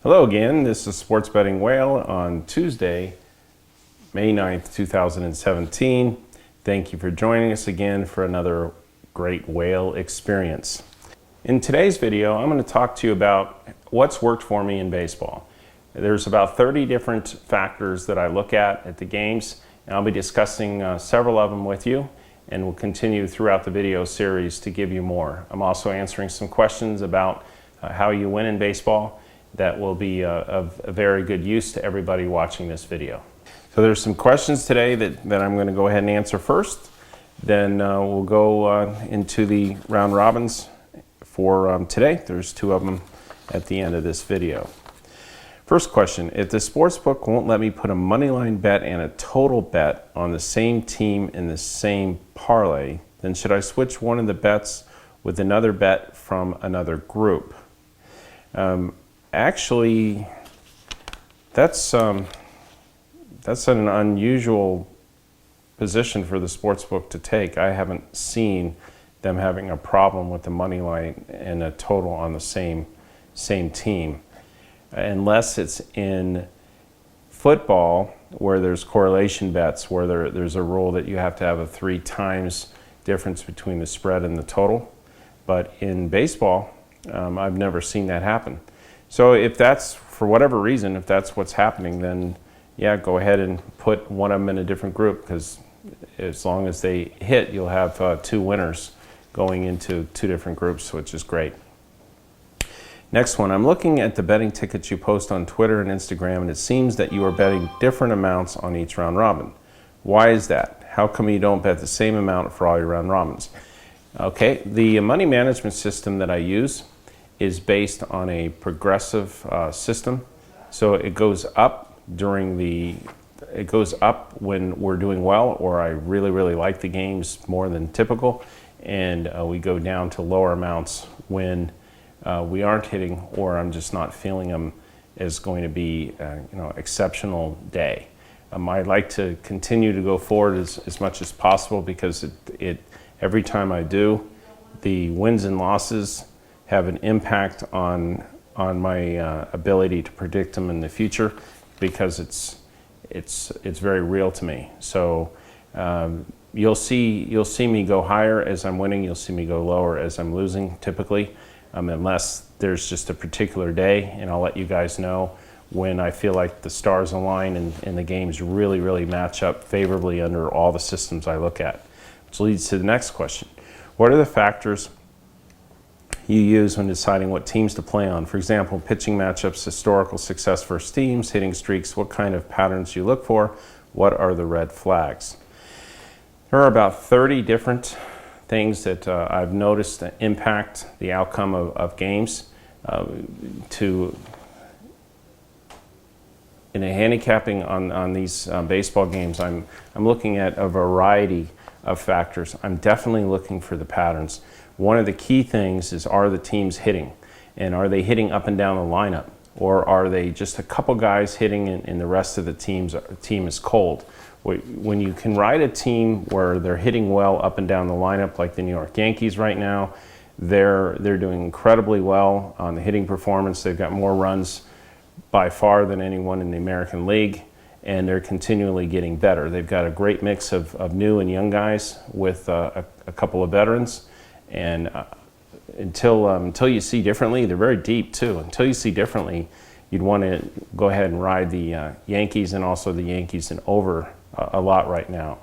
Hello again, this is Sports Betting Whale on Tuesday, May 9th, 2017. Thank you for joining us again for another great whale experience. In today's video, I'm going to talk to you about what's worked for me in baseball. There's about 30 different factors that I look at the games, and I'll be discussing several of them with you, and we'll continue throughout the video series to give you more. I'm also answering some questions about how you win in baseball that will be of very good use to everybody watching this video. So there's some questions today that I'm going to go ahead and answer first. Then we'll go into the round robins for today. There's two of them at the end of this video. First question, if the sportsbook won't let me put a money line bet and a total bet on the same team in the same parlay, then should I switch one of the bets with another bet from another group? Actually, that's an unusual position for the sportsbook to take. I haven't seen them having a problem with the money line and a total on the same team, unless it's in football where there's correlation bets, where there's a rule that you have to have a 3 times difference between the spread and the total. But in baseball, I've never seen that happen. So if that's, for whatever reason, if that's what's happening, then yeah, go ahead and put one of them in a different group, because as long as they hit, you'll have 2 winners going into 2 different groups, which is great. Next one, I'm looking at the betting tickets you post on Twitter and Instagram, and it seems that you are betting different amounts on each round robin. Why is that? How come you don't bet the same amount for all your round robins? Okay, the money management system that I use is based on a progressive system. So it goes up when we're doing well, or I really like the games more than typical, and we go down to lower amounts when we aren't hitting, or I'm just not feeling them as going to be exceptional day. I like to continue to go forward as much as possible, because it every time I do, the wins and losses have an impact on my ability to predict them in the future, because it's very real to me. So you'll see me go higher as I'm winning. You'll see me go lower as I'm losing, typically, unless there's just a particular day, and I'll let you guys know when I feel like the stars align and the games really match up favorably under all the systems I look at. Which leads to the next question. What are the factors you use when deciding what teams to play on? For example, pitching matchups, historical success versus teams, hitting streaks. What kind of patterns you look for? What are the red flags? There are about 30 different things that I've noticed that impact the outcome of games. In a handicapping on these baseball games, I'm looking at a variety of factors. I'm definitely looking for the patterns. One of the key things is, are the teams hitting? And are they hitting up and down the lineup? Or are they just a couple guys hitting and the rest of the team is cold? When you can ride a team where they're hitting well up and down the lineup, like the New York Yankees right now, they're doing incredibly well on the hitting performance. They've got more runs by far than anyone in the American League, and they're continually getting better. They've got a great mix of new and young guys with a couple of veterans. And until you see differently, they're very deep too. Until you see differently, you'd want to go ahead and ride the Yankees, and also the Yankees in over a lot right now.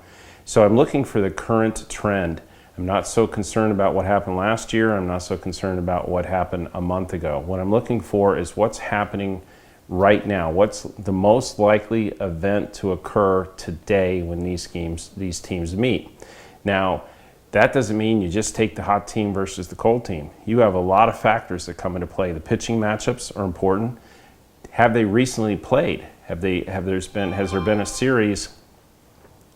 So I'm looking for the current trend. I'm not so concerned about what happened last year. I'm not so concerned about what happened a month ago. What I'm looking for is what's happening right now. What's the most likely event to occur today when these teams meet? Now, that doesn't mean you just take the hot team versus the cold team. You have a lot of factors that come into play. The pitching matchups are important. Have they recently played? Has there been a series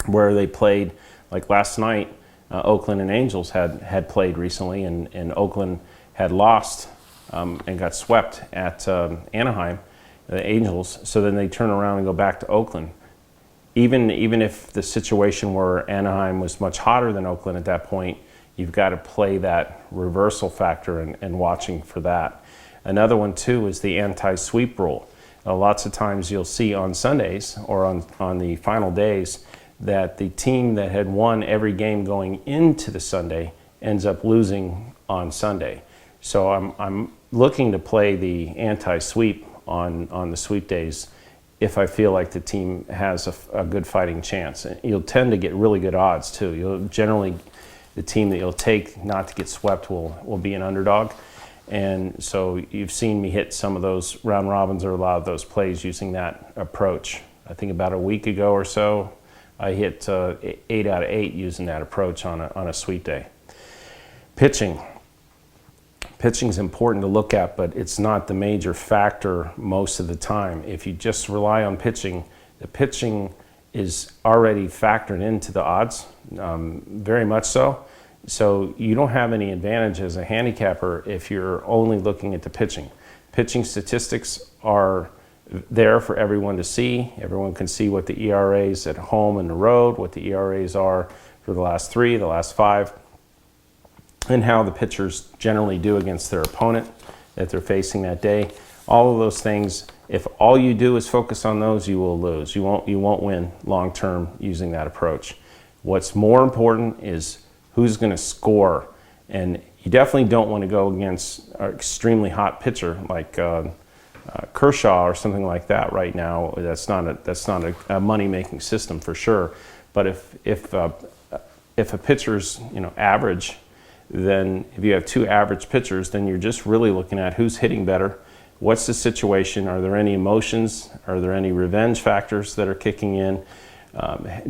where they played, like last night, Oakland and Angels had played recently, and Oakland had lost and got swept at Anaheim, the Angels. So then they turn around and go back to Oakland. Even if the situation where Anaheim was much hotter than Oakland at that point, you've got to play that reversal factor and watching for that. Another one too is the anti-sweep rule. Lots of times you'll see on Sundays or on the final days that the team that had won every game going into the Sunday ends up losing on Sunday. So I'm looking to play the anti-sweep on the sweep days if I feel like the team has a good fighting chance. You'll tend to get really good odds too. You'll generally, the team that you'll take not to get swept will be an underdog. And so you've seen me hit some of those round robins or a lot of those plays using that approach. I think about a week ago or so, I hit 8 out of 8 using that approach on a sweep day. Pitching. Pitching is important to look at, but it's not the major factor most of the time. If you just rely on pitching, the pitching is already factored into the odds, very much so. So you don't have any advantage as a handicapper if you're only looking at the pitching. Pitching statistics are there for everyone to see. Everyone can see what the ERAs at home and the road, what the ERAs are for the last 3, the last 5, and how the pitchers generally do against their opponent that they're facing that day. All of those things, if all you do is focus on those, you will lose. You won't win long term using that approach. What's more important is who's going to score, and you definitely don't want to go against an extremely hot pitcher like Kershaw or something like that right now. That's not a money-making system for sure. But if a pitcher's average, then if you have 2 average pitchers, then you're just really looking at who's hitting better. What's the situation? Are there any emotions? Are there any revenge factors that are kicking in?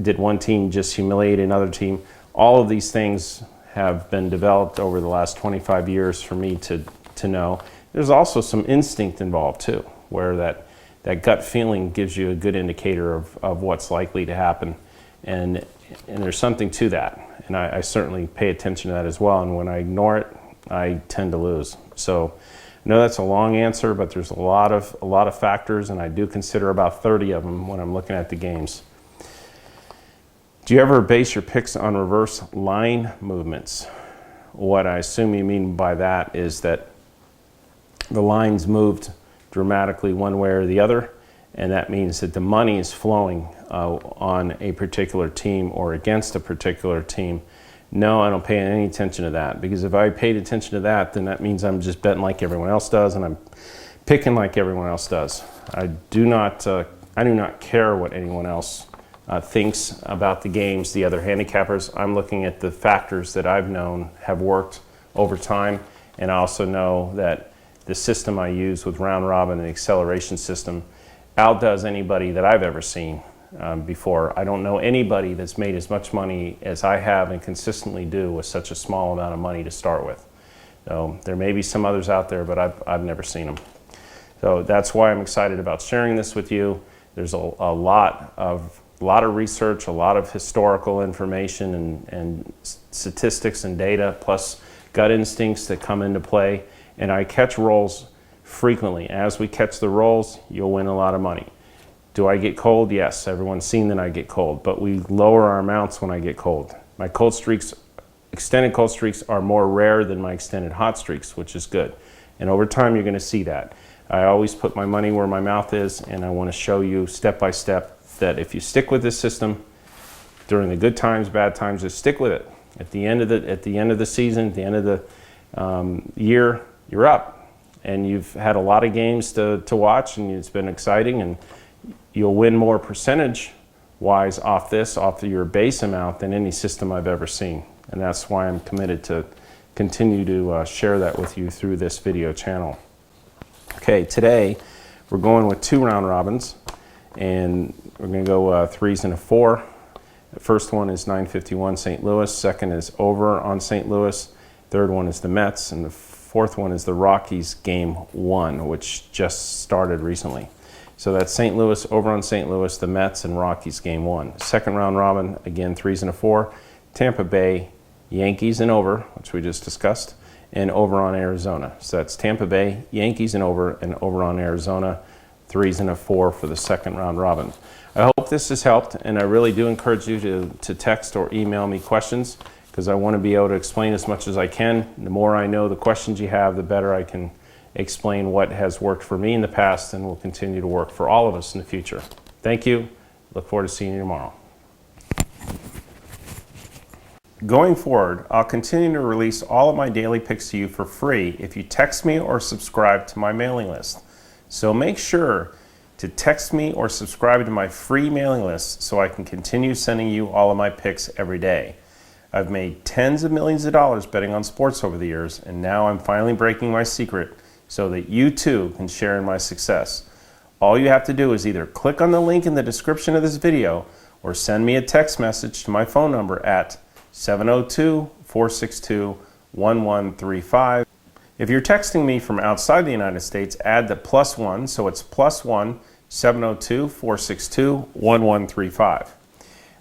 Did one team just humiliate another team? All of these things have been developed over the last 25 years for me to know. There's also some instinct involved too, where that gut feeling gives you a good indicator of what's likely to happen. And there's something to that. And I certainly pay attention to that as well. And when I ignore it, I tend to lose. So I know that's a long answer, but there's a lot of factors, and I do consider about 30 of them when I'm looking at the games. Do you ever base your picks on reverse line movements? What I assume you mean by that is that the lines moved dramatically one way or the other, and that means that the money is flowing on a particular team or against a particular team. No, I don't pay any attention to that, because if I paid attention to that, then that means I'm just betting like everyone else does, and I'm picking like everyone else does. I do not care what anyone else thinks about the games, the other handicappers. I'm looking at the factors that I've known have worked over time, and I also know that the system I use with round robin and the acceleration system outdoes anybody that I've ever seen before. I don't know anybody that's made as much money as I have and consistently do with such a small amount of money to start with. So there may be some others out there, but I've never seen them. So that's why I'm excited about sharing this with you. There's a lot of research, a lot of historical information and statistics and data, plus gut instincts that come into play. And I catch rolls frequently. As we catch the rolls, you'll win a lot of money. Do I get cold? Yes, everyone's seen that I get cold, but we lower our amounts when I get cold. My cold streaks, extended cold streaks, are more rare than my extended hot streaks, which is good. And over time, you're going to see that. I always put my money where my mouth is, and I want to show you step by step that if you stick with this system during the good times, bad times, just stick with it. At the end of the season, at the end of the year, you're up, and you've had a lot of games to watch, and it's been exciting, and you'll win more percentage-wise off your base amount than any system I've ever seen. And that's why I'm committed to continue to share that with you through this video channel. Okay, today we're going with 2 round robins, and we're going to go 3s and a 4. The first one is 951 St. Louis. Second is over on St. Louis. Third one is the Mets, and the fourth one is the Rockies game 1, which just started recently. So that's St. Louis, over on St. Louis, the Mets, and Rockies game 1. Second round robin, again 3s and a 4. Tampa Bay, Yankees and over, which we just discussed, and over on Arizona. So that's Tampa Bay, Yankees and over on Arizona, 3s and a 4 for the second round robin. I hope this has helped, and I really do encourage you to text or email me questions, because I want to be able to explain as much as I can. The more I know the questions you have, the better I can explain what has worked for me in the past and will continue to work for all of us in the future. Thank you. Look forward to seeing you tomorrow. Going forward, I'll continue to release all of my daily picks to you for free if you text me or subscribe to my mailing list. So make sure to text me or subscribe to my free mailing list so I can continue sending you all of my picks every day. I've made tens of millions of dollars betting on sports over the years, and now I'm finally breaking my secret so that you too can share in my success. All you have to do is either click on the link in the description of this video or send me a text message to my phone number at 702-462-1135. If you're texting me from outside the United States, add the +1, so it's +1 702-462-1135.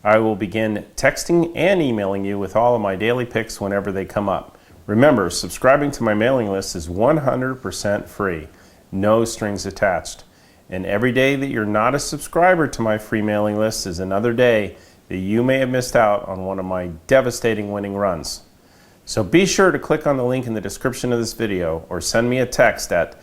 I will begin texting and emailing you with all of my daily picks whenever they come up. Remember, subscribing to my mailing list is 100% free, no strings attached. And every day that you're not a subscriber to my free mailing list is another day that you may have missed out on one of my devastating winning runs. So be sure to click on the link in the description of this video or send me a text at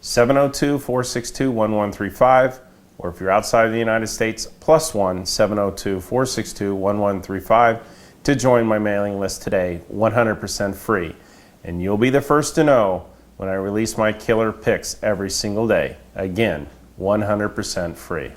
702-462-1135, or if you're outside of the United States, +1 702-462-1135 to join my mailing list today, 100% free. And you'll be the first to know when I release my killer picks every single day. Again, 100% free.